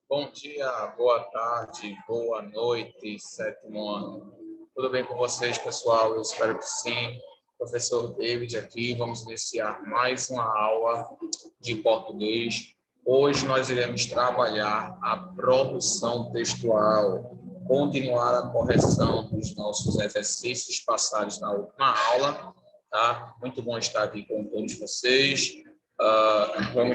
Bom dia, boa tarde, boa noite, sétimo ano. Tudo bem com vocês, pessoal? Eu espero que sim. Professor David aqui. Vamos iniciar mais uma aula de português. Hoje nós iremos trabalhar a produção textual, continuar a correção dos nossos exercícios passados na última aula. Tá? Muito bom estar aqui com todos vocês. Como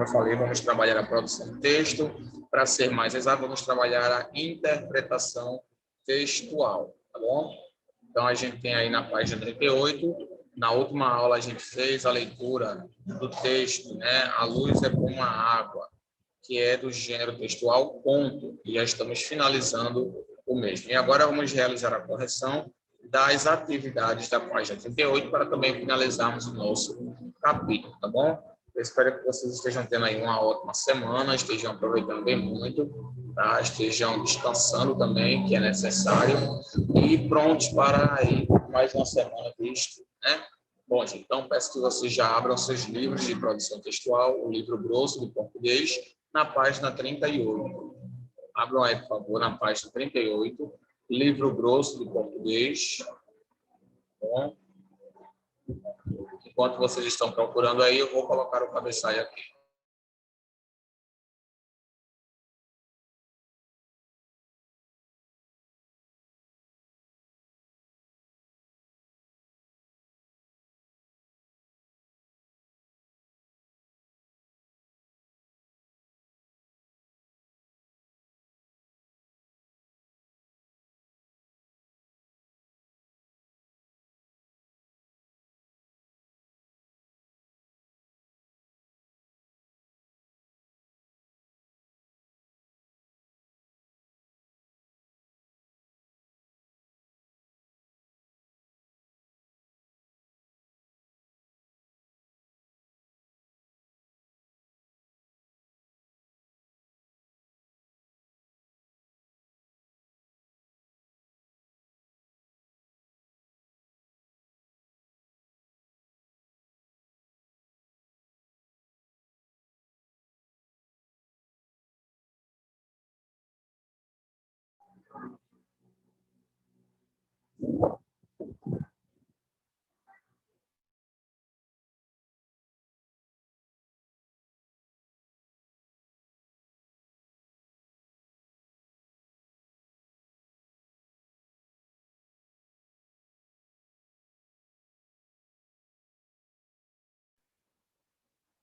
eu falei, vamos trabalhar a produção de texto. Para ser mais exato, vamos trabalhar a interpretação textual, tá bom? Então, a gente tem aí na página 38, na última aula a gente fez a leitura do texto, né? A luz é como a água, que é do gênero textual conto, e já estamos finalizando o mesmo. E agora vamos realizar a correção das atividades da página 38 para também finalizarmos o nosso capítulo, tá bom? Eu espero que vocês estejam tendo aí uma ótima semana, estejam aproveitando bem muito, tá? Estejam descansando também, que é necessário, e prontos para aí mais uma semana de estudo, né? Bom, gente, então peço que vocês já abram seus livros de produção textual, o livro grosso do português, na página 38. Abram aí, por favor, na página 38, livro grosso do português. Bom, enquanto vocês estão procurando aí, eu vou colocar o cabeçalho aqui.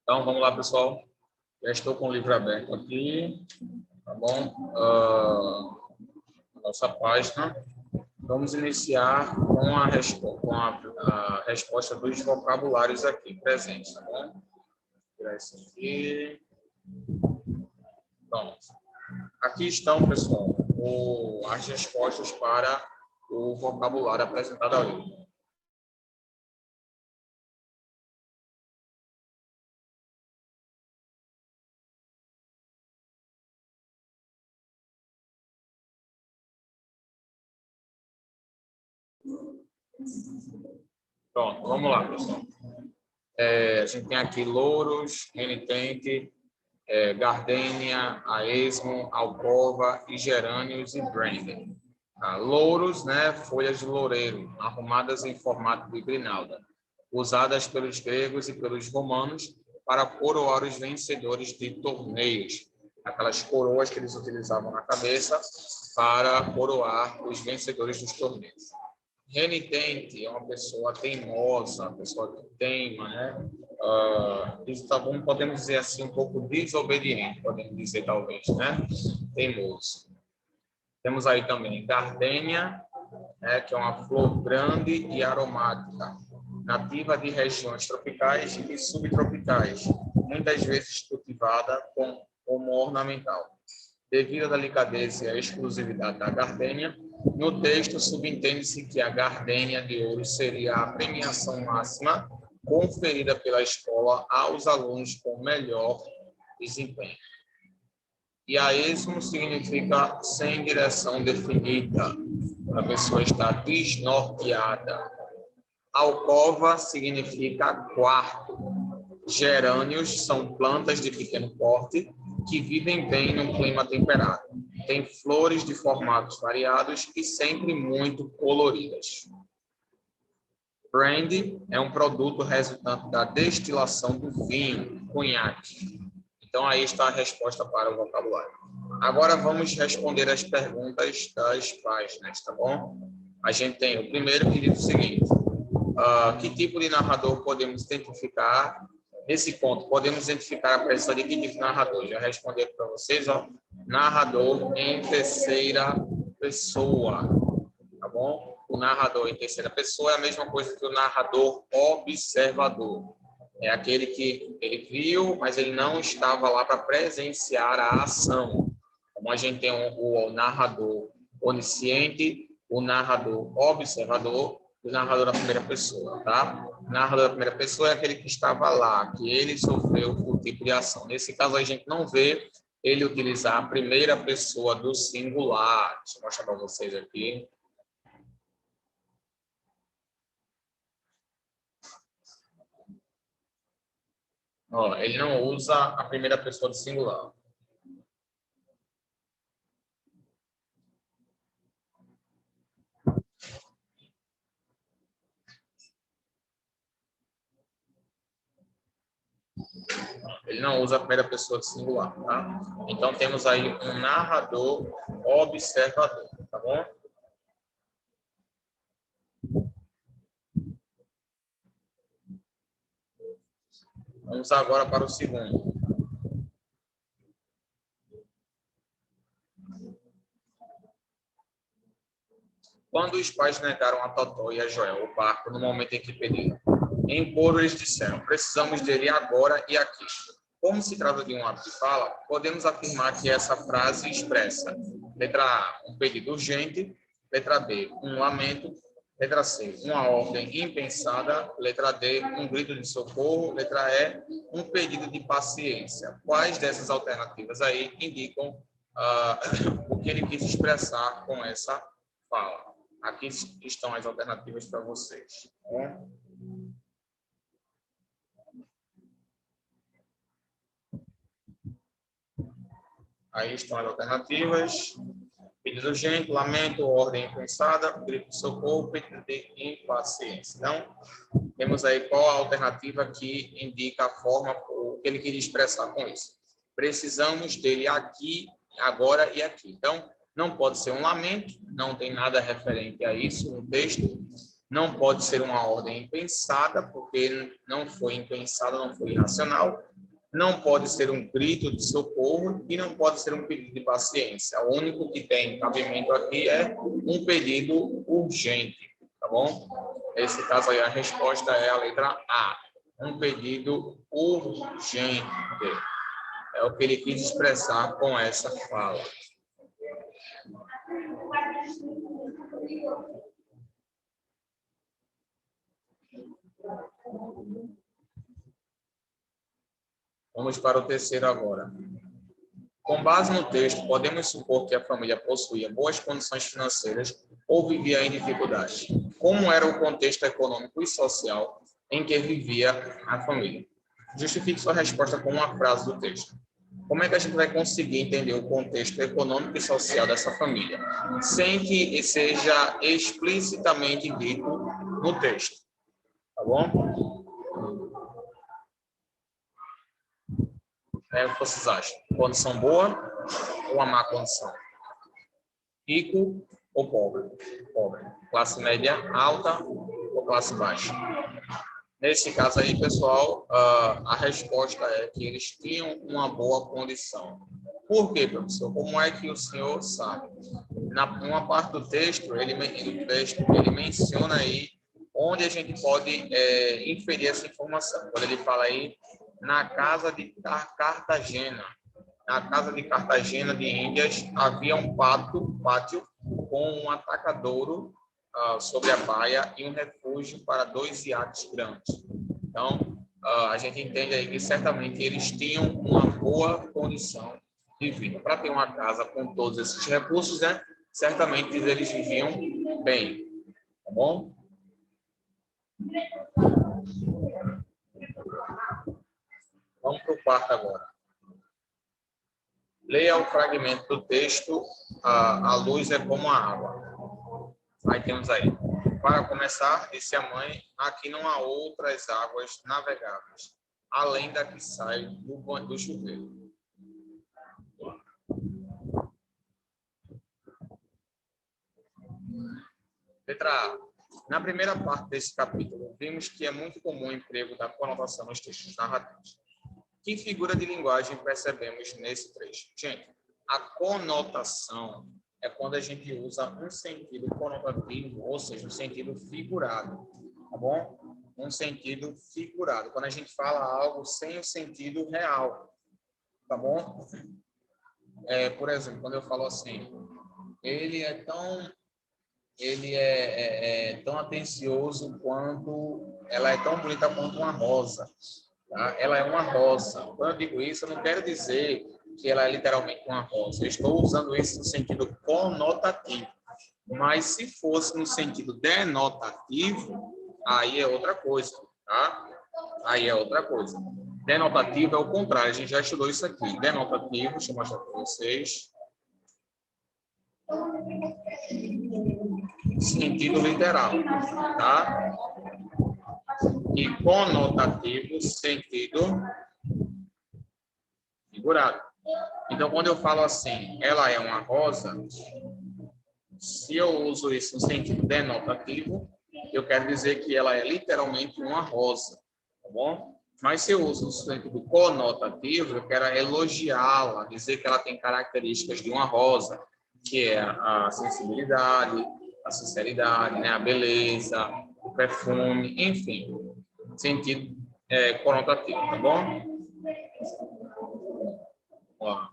Então, vamos lá, pessoal. Já estou com o livro aberto aqui, tá bom? Nossa página. Vamos iniciar com a resposta dos vocabulários aqui presentes, tá bom? Vou tirar isso aqui. Pronto. Aqui estão, pessoal, as respostas para o vocabulário apresentado ali. Pronto, vamos lá, pessoal. A gente tem aqui louros, renitente, gardênia, aesmo, alcova e gerânios e brandy. Louros, né, folhas de loureiro, arrumadas em formato de grinalda, usadas pelos gregos e pelos romanos para coroar os vencedores de torneios. Aquelas coroas que eles utilizavam na cabeça para coroar os vencedores dos torneios. Renitente é uma pessoa teimosa, uma pessoa que teima, né? Podemos dizer assim, um pouco desobediente, podemos dizer talvez, né? Teimoso. Temos aí também gardênia, né, que é uma flor grande e aromática, nativa de regiões tropicais e subtropicais, muitas vezes cultivada como ornamental. Devido à delicadeza e à exclusividade da gardênia, no texto subentende-se que a gardênia de ouro seria a premiação máxima conferida pela escola aos alunos com melhor desempenho. E a esmo significa sem direção definida, a pessoa está desnorteada. Alcova significa quarto. Gerânios são plantas de pequeno porte que vivem bem num clima temperado. Tem flores de formatos variados e sempre muito coloridas. Brandy é um produto resultante da destilação do vinho, conhaque. Então, aí está a resposta para o vocabulário. Agora, vamos responder as perguntas das páginas, tá bom? A gente tem o primeiro que diz o seguinte. Que tipo de narrador podemos identificar? Nesse ponto, podemos identificar a presença de que tipo de narrador? Já respondi aqui para vocês, ó. Narrador em terceira pessoa, tá bom? O narrador em terceira pessoa é a mesma coisa que o narrador observador. É aquele que ele viu, mas ele não estava lá para presenciar a ação. Como a gente tem o narrador onisciente, o narrador observador e o narrador da primeira pessoa, tá? O narrador da primeira pessoa é aquele que estava lá, que ele sofreu o tipo de ação. Nesse caso, a gente não vê ele utilizar a primeira pessoa do singular. Deixa eu mostrar para vocês aqui. Ó, ele não usa a primeira pessoa do singular. Ele não usa a primeira pessoa do singular, tá? Então, temos aí um narrador observador, tá bom? Vamos agora para o segundo. Quando os pais negaram a Totó e a Joel o barco no momento em que pediram, em coro eles disseram, precisamos dele agora e aqui. Como se trata de um ato de fala, podemos afirmar que essa frase expressa, letra A, um pedido urgente, letra B, um lamento, letra C, uma ordem impensada, letra D, um grito de socorro, letra E, um pedido de paciência. Quais dessas alternativas aí indicam o que ele quis expressar com essa fala? Aqui estão as alternativas para vocês. Aí estão as alternativas. Pedido urgente, lamento, ordem impensada, grito de socorro, pedido de impaciência. Então, temos aí qual a alternativa que indica a forma, o que ele queria expressar com isso. Precisamos dele aqui, agora e aqui. Então, não pode ser um lamento, não tem nada referente a isso no texto. Não pode ser uma ordem impensada, porque não foi impensada, não foi irracional. Não pode ser um grito de socorro e não pode ser um pedido de paciência. O único que tem cabimento aqui é um pedido urgente, tá bom? Nesse caso aí, a resposta é a letra A. Um pedido urgente. É o que ele quis expressar com essa fala. Vamos para o terceiro agora. Com base no texto, podemos supor que a família possuía boas condições financeiras ou vivia em dificuldades. Como era o contexto econômico e social em que vivia a família? Justifique sua resposta com uma frase do texto. Como é que a gente vai conseguir entender o contexto econômico e social dessa família, sem que seja explicitamente dito no texto? Tá bom? O que vocês acham? Condição boa ou uma má condição? Rico ou pobre? Pobre. Classe média alta ou classe baixa? Nesse caso aí, pessoal, a resposta é que eles tinham uma boa condição. Por quê, professor? Como é que o senhor sabe? Numa parte do texto, ele menciona aí onde a gente pode inferir essa informação. Quando ele fala aí na casa de Cartagena. Na casa de Cartagena de Índias havia um pátio com um atacadouro sobre a baia e um refúgio para 2 iates grandes. Então, a gente entende aí que certamente eles tinham uma boa condição de vida. Para ter uma casa com todos esses recursos, né, certamente eles viviam bem. Tá bom? Vamos para o quarto agora. Leia o fragmento do texto, a luz é como a água. Aí temos aí. Para começar, disse a mãe, aqui não há outras águas navegáveis, além da que sai do chuveiro. Letra A. Na primeira parte desse capítulo, vimos que é muito comum o emprego da conotação nos textos narrativos. Que figura de linguagem percebemos nesse trecho? Gente, a conotação é quando a gente usa um sentido conotativo, ou seja, um sentido figurado, tá bom? Um sentido figurado, quando a gente fala algo sem o sentido real, tá bom? Por exemplo, quando eu falo assim, ele é tão atencioso quanto, ela é tão bonita quanto uma rosa. Tá? Ela é uma rosa. Quando eu digo isso, eu não quero dizer que ela é literalmente uma rosa. Eu estou usando isso no sentido conotativo. Mas se fosse no sentido denotativo, aí é outra coisa. Tá? Aí é outra coisa. Denotativo é o contrário. A gente já estudou isso aqui. Denotativo, deixa eu mostrar para vocês. Sentido literal, tá? E conotativo, sentido figurado. Então, quando eu falo assim, ela é uma rosa, se eu uso isso no sentido denotativo, eu quero dizer que ela é literalmente uma rosa, tá bom? Mas se eu uso no sentido conotativo, eu quero elogiá-la, dizer que ela tem características de uma rosa, que é a sensibilidade, a sinceridade, né? A beleza, o perfume, enfim, sentido conotativo, tá bom? Ó.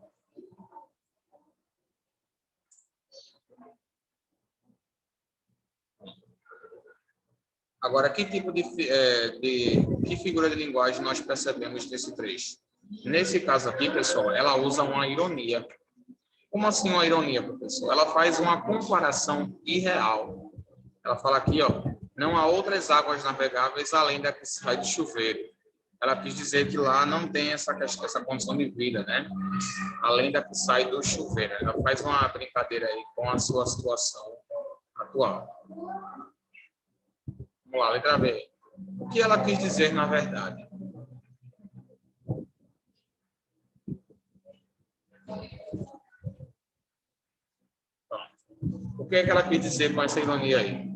Agora, que tipo que figura de linguagem nós percebemos nesse trecho? Nesse caso aqui, pessoal, ela usa uma ironia. Como assim uma ironia, professor? Ela faz uma comparação irreal. Ela fala aqui, ó, não há outras águas navegáveis além da que sai do chuveiro. Ela quis dizer que lá não tem essa condição de vida, né? Além da que sai do chuveiro. Ela faz uma brincadeira aí com a sua situação atual. Vamos lá, letra B. O que ela quis dizer na verdade? O que é que ela quis dizer com essa ironia aí?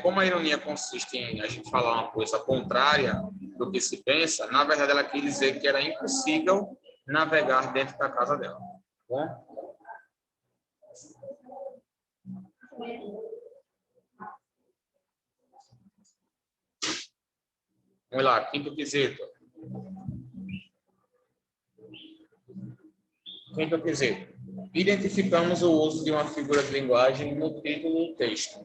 Como a ironia consiste em a gente falar uma coisa contrária do que se pensa, na verdade ela quis dizer que era impossível navegar dentro da casa dela. Bom? Vamos lá, quinto quesito. Quinto quesito. Identificamos o uso de uma figura de linguagem no título do texto.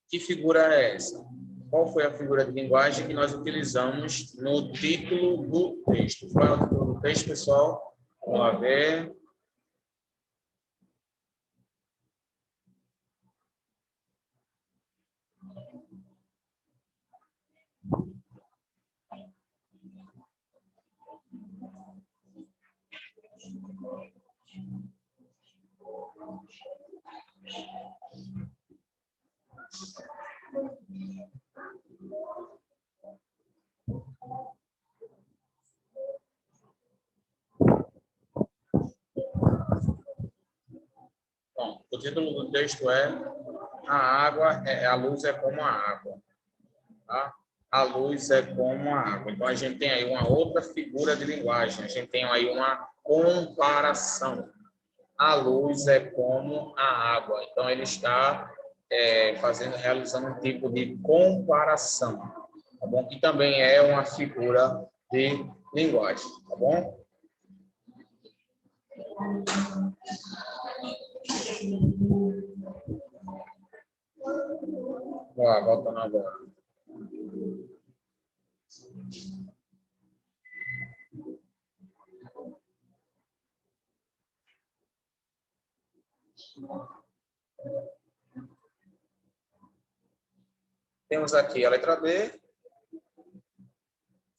Que figura é essa? Qual foi a figura de linguagem que nós utilizamos no título do texto? Qual é o título do texto, pessoal? Vamos lá ver. Bom, o título do texto é a luz é como a água. Tá? A luz é como a água. Então, a gente tem aí uma outra figura de linguagem. A gente tem aí uma comparação. A luz é como a água. Então, ele está realizando um tipo de comparação. Tá bom? Que também é uma figura de linguagem. Tá bom? Vamos lá, voltando agora. Temos aqui a letra B,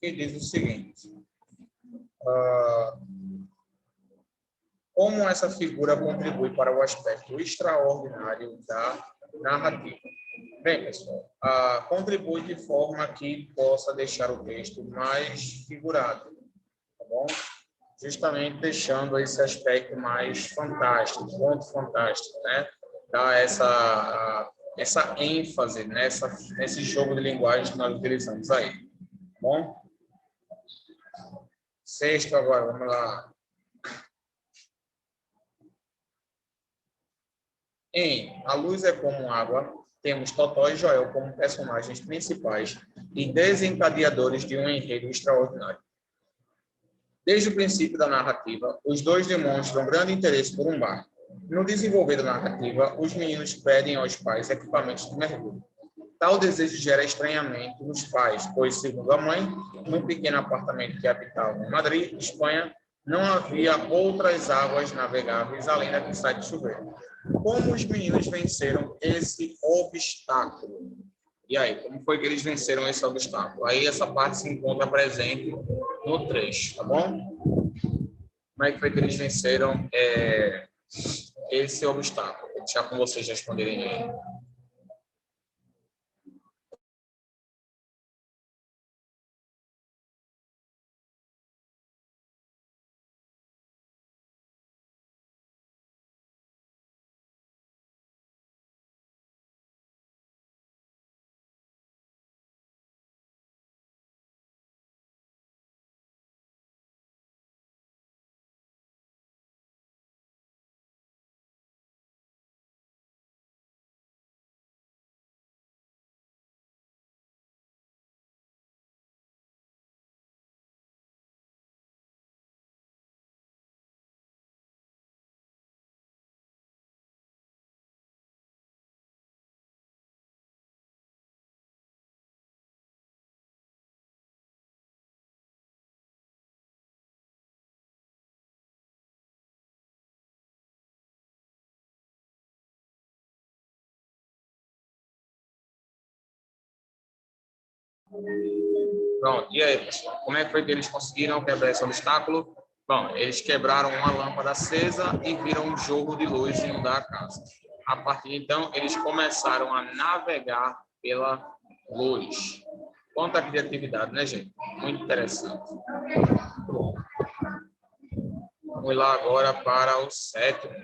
que diz o seguinte. Como essa figura contribui para o aspecto extraordinário da narrativa? Bem, pessoal, contribui de forma que possa deixar o texto mais figurado, tá bom? Justamente deixando esse aspecto mais fantástico, ponto fantástico, né? Dá essa ênfase nesse jogo de linguagem que nós utilizamos aí, tá bom? Sexto agora, vamos lá. Em A Luz é como Água, temos Totó e Joel como personagens principais e desencadeadores de um enredo extraordinário. Desde o princípio da narrativa, os dois demonstram grande interesse por um barco. No desenvolver da narrativa, os meninos pedem aos pais equipamentos de mergulho. Tal desejo gera estranhamento nos pais, pois, segundo a mãe, num pequeno apartamento que habitavam em Madrid, Espanha, não havia outras águas navegáveis além da que sai de chover. Como os meninos venceram esse obstáculo? E aí, como foi que eles venceram esse obstáculo? Aí essa parte se encontra presente no trecho, tá bom? Como é que foi que eles venceram esse obstáculo? Vou deixar com vocês responderem aí. Pronto, e aí, pessoal? Como é que foi que eles conseguiram quebrar esse obstáculo? Bom, eles quebraram uma lâmpada acesa e viram um jogo de luz inundar a casa. A partir de então, eles começaram a navegar pela luz. Quanta criatividade, né, gente? Muito interessante. Vamos lá agora para o sétimo.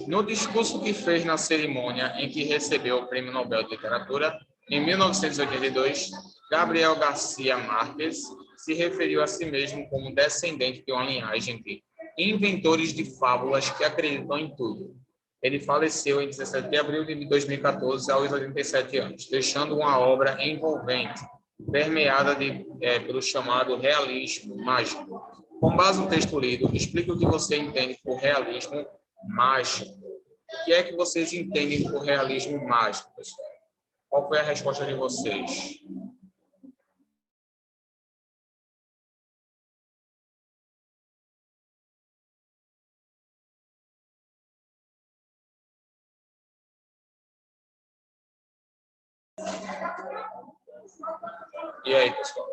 No discurso que fez na cerimônia em que recebeu o Prêmio Nobel de Literatura, em 1982, Gabriel Garcia Marques se referiu a si mesmo como descendente de uma linhagem de inventores de fábulas que acreditam em tudo. Ele faleceu em 17 de abril de 2014, aos 87 anos, deixando uma obra envolvente, permeada pelo chamado realismo mágico. Com base no texto lido, explique o que você entende por realismo mágico. O que é que vocês entendem por realismo mágico, pessoal? Qual foi a resposta de vocês? E aí, pessoal?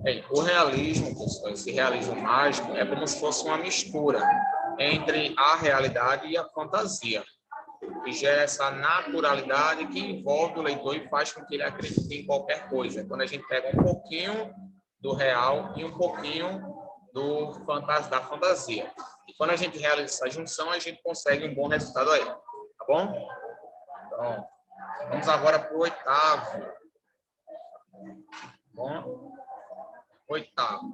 Bem, o realismo, pessoal, esse realismo mágico é como se fosse uma mistura entre a realidade e a fantasia, que gera essa naturalidade que envolve o leitor e faz com que ele acredite em qualquer coisa. Quando a gente pega um pouquinho do real e um pouquinho da fantasia. E quando a gente realiza essa junção, a gente consegue um bom resultado aí. Tá bom? Então, vamos agora para o oitavo. Bom? Oitavo.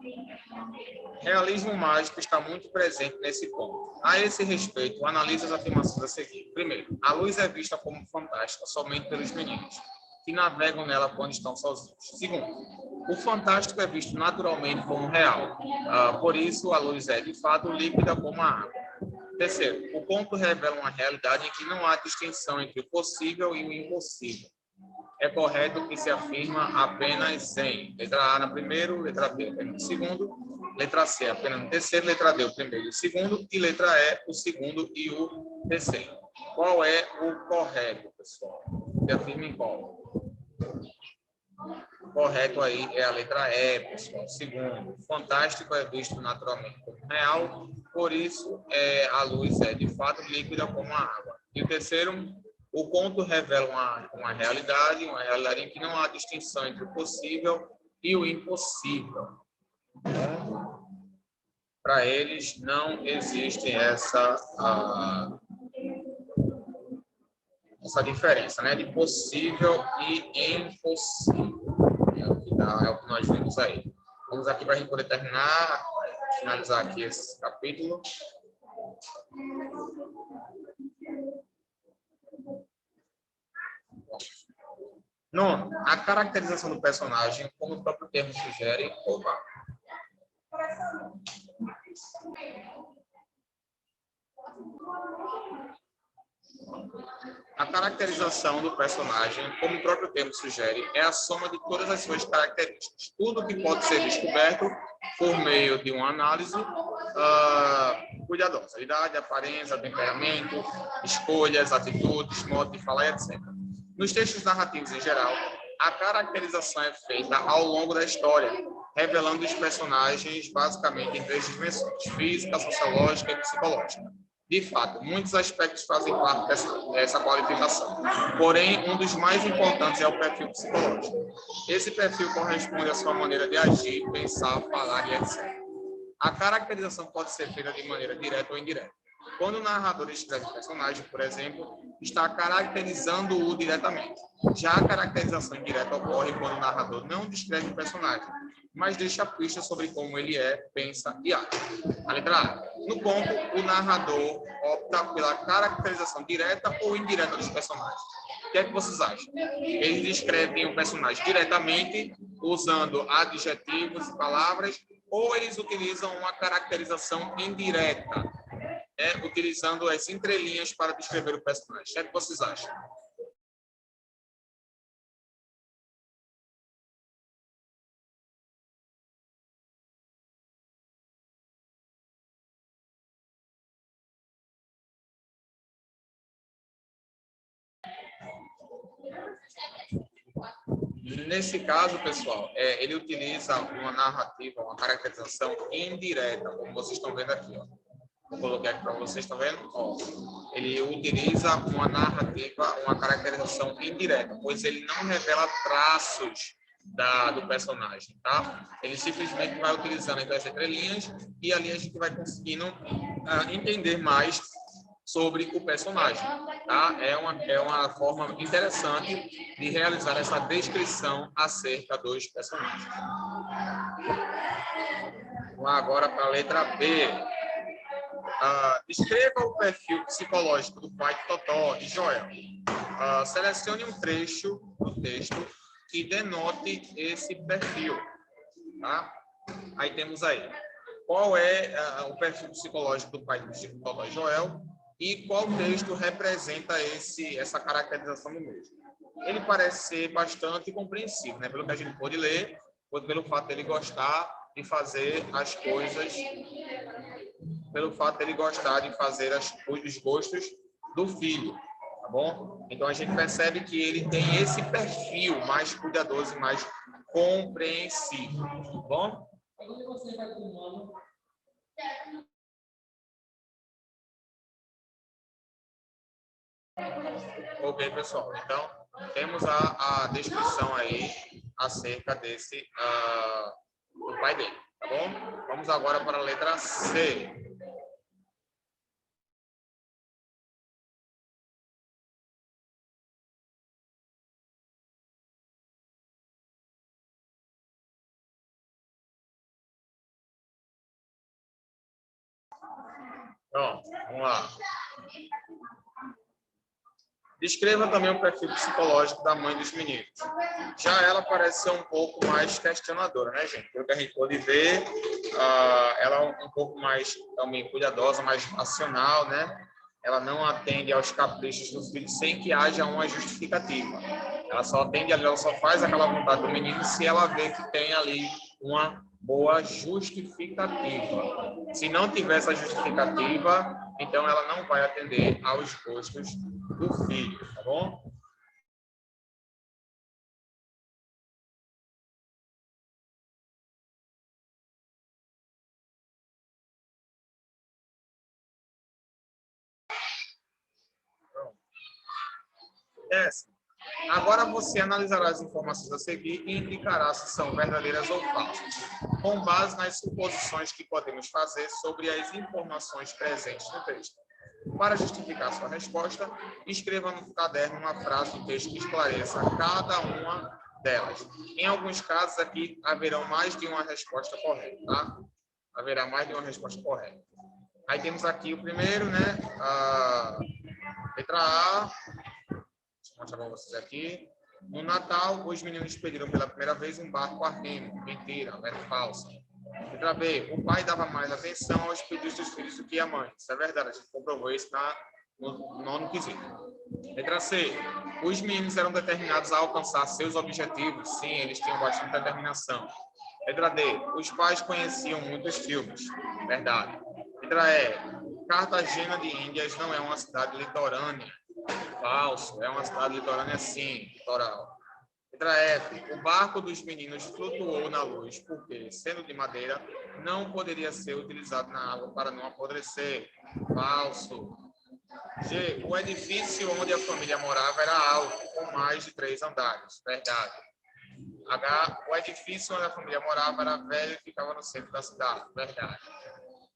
Realismo mágico está muito presente nesse ponto. A esse respeito, analise as afirmações a seguir. Primeiro, a luz é vista como fantástica somente pelos meninos, que navegam nela quando estão sozinhos. Segundo, o fantástico é visto naturalmente como real. Por isso, a luz é, de fato, líquida como a água. Terceiro, o conto revela uma realidade em que não há distinção entre o possível e o impossível. É correto que se afirma apenas em letra A no primeiro, letra B apenas no segundo, letra C apenas no terceiro, letra D o primeiro e o segundo, e letra E o segundo e o terceiro. Qual é o correto, pessoal? Se afirma em qual? Correto aí é a letra E, pessoal. Segundo, fantástico é visto naturalmente como real, por isso a luz é de fato líquida como a água. E o terceiro, o conto revela uma realidade em que não há distinção entre o possível e o impossível. Para eles não existe essa diferença, né, de possível e impossível. É o que nós vimos aí. Vamos aqui para a gente poder finalizar aqui esse capítulo. Nono, a caracterização do personagem, como o próprio termo sugere. Opa! A caracterização do personagem, como o próprio termo sugere, é a soma de todas as suas características. Tudo que pode ser descoberto por meio de uma análise cuidadosa. Idade, aparência, temperamento, escolhas, atitudes, modo de falar, etc. Nos textos narrativos em geral, a caracterização é feita ao longo da história, revelando os personagens basicamente em três dimensões: física, sociológica e psicológica. De fato, muitos aspectos fazem parte dessa qualificação. Porém, um dos mais importantes é o perfil psicológico. Esse perfil corresponde à sua maneira de agir, pensar, falar e etc. A caracterização pode ser feita de maneira direta ou indireta. Quando o narrador escreve o personagem, por exemplo, está caracterizando-o diretamente. Já a caracterização indireta ocorre quando o narrador não descreve o personagem, mas deixa pistas sobre como ele é, pensa e age. A letra A. No ponto, o narrador opta pela caracterização direta ou indireta dos personagens. O que é que vocês acham? Eles descrevem o personagem diretamente, usando adjetivos e palavras, ou eles utilizam uma caracterização indireta, utilizando as entrelinhas para descrever o personagem? O que é que vocês acham? Nesse caso, pessoal, ele utiliza uma narrativa, uma caracterização indireta, como vocês estão vendo aqui. Ó. Vou colocar aqui para vocês, estão vendo? Ó, ele utiliza uma narrativa, uma caracterização indireta, pois ele não revela traços do personagem, tá? Ele simplesmente vai utilizando então, as entrelinhas e ali a gente vai conseguindo entender mais sobre o personagem, tá? É uma forma interessante de realizar essa descrição acerca dos personagens. Vamos agora para a letra B. Descreva o perfil psicológico do pai de Totó e Joel. Selecione um trecho do texto que denote esse perfil. Tá? Aí temos aí. Qual é o perfil psicológico do pai de Totó e Joel e qual texto representa essa caracterização do mesmo? Ele parece ser bastante compreensível, né? Pelo que a gente pode ler, pelo fato de ele gostar de fazer as coisas, pelo fato de ele gostar de fazer os gostos do filho, tá bom? Então a gente percebe que ele tem esse perfil mais cuidadoso e mais compreensível, tá bom? Ok, pessoal. Então, temos a descrição aí acerca do pai dele, tá bom? Vamos agora para a letra C. Pronto, vamos lá. Descreva também o perfil psicológico da mãe dos meninos. Já ela parece ser um pouco mais questionadora, né, gente? Pelo que a gente pode ver, ela é um pouco mais também cuidadosa, mais racional, né? Ela não atende aos caprichos do filho sem que haja uma justificativa. Ela só atende ali, ela só faz aquela vontade do menino se ela vê que tem ali uma boa justificativa. Se não tiver essa justificativa, então ela não vai atender aos gostos do filho, tá bom? décimo. Agora você analisará as informações a seguir e indicará se são verdadeiras ou falsas, com base nas suposições que podemos fazer sobre as informações presentes no texto. Para justificar sua resposta, escreva no caderno uma frase do texto que esclareça cada uma delas. Em alguns casos aqui haverão mais de uma resposta correta, tá? Haverá mais de uma resposta correta. Aí temos aqui o primeiro, né? A letra A. Deixa eu mostrar para vocês aqui. No Natal, os meninos pediram pela primeira vez um barco a remo. Mentira, é falsa. Letra B. O pai dava mais atenção aos pedidos dos filhos do que a mãe. Isso é verdade, a gente comprovou isso no nono quesito. Letra C. Os meninos eram determinados a alcançar seus objetivos. Sim, eles tinham bastante determinação. Letra D. Os pais conheciam muitos filmes. Verdade. Letra E. Cartagena de Índias não é uma cidade litorânea. Falso. É uma cidade litorânea, sim. Litoral. Letra F. O barco dos meninos flutuou na luz porque, sendo de madeira, não poderia ser utilizado na água para não apodrecer. Falso. G. O edifício onde a família morava era alto, com mais de 3 andares. Verdade. H. O edifício onde a família morava era velho e ficava no centro da cidade. Verdade.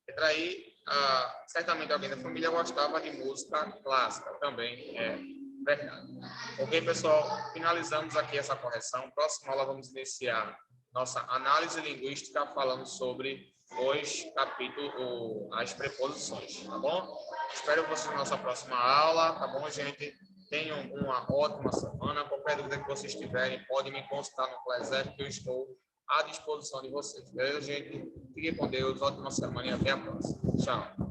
Letra I. Certamente alguém da família gostava de música clássica. Também é verdade. Ok, pessoal? Finalizamos aqui essa correção. Próxima aula vamos iniciar nossa análise linguística falando sobre os capítulos, as preposições, tá bom? Espero vocês na nossa próxima aula, tá bom, gente? Tenham uma ótima semana. Qualquer dúvida que vocês tiverem, podem me consultar no ClassEP, que eu estou à disposição de vocês. Beleza, gente? Fiquem com Deus, ótima semana e até a próxima. Tchau.